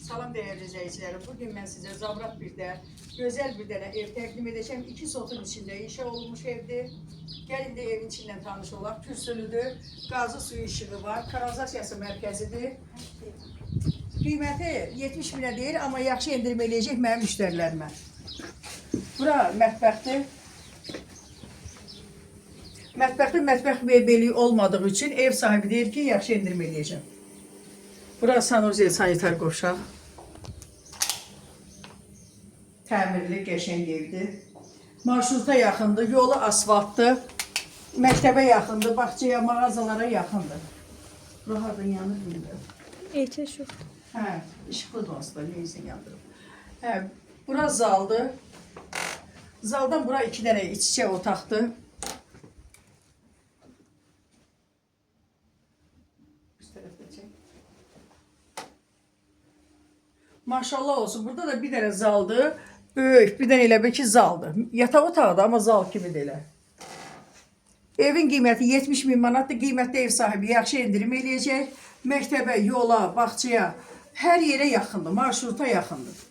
Salam değerli izleyicilerim. Bugün ben size zabrak bir de güzel bir tane ev təqdim edeceğim. İki sotun içinde inşa olmuş evdir. Gelin de evin içinden tanış olaq. Pürsülüdür. Gazı suyu işığı var. Kanalizasiyası mərkəzidir. Qiyməti 70 minə deyil, amma yaxşı endirmə eləyəcək mənim müştərilərimə. Bura mətbəxdir. Mətbəxdə mətbəx mebeli olmadığı üçün ev sahibi deyir ki, yaxşı endirmə eləyəcəm. Bura sanuzel sanitar qovşaq. Təmirli, qəşəng evdir. Marşruta yaxındır, yolu asfaltdır. Məktəbə yaxındır, bağçaya, mağazalara yaxındır. Bura hardan yanır bilmirəm. Ehtiyat yok. Hə, işıqlı da aslında, neyizin yandırıb. Hə, bura zaldır. Zaldan bura 2 dənə iç-içə otaqdır. Üst tərəfdə çək. Maşallah olsun, burada da bir dənə zaldır. Böyük, bir dənə elə bil ki zaldır. Yataq otağıdır, amma zal kimidir elə. Evin qiyməti 70 min manatdır. Qiymətli ev sahibi yaxşı endirim eləyəcək. Məktəbə, yola, bağçaya, hər yerə yaxındır, marşruta yaxındır.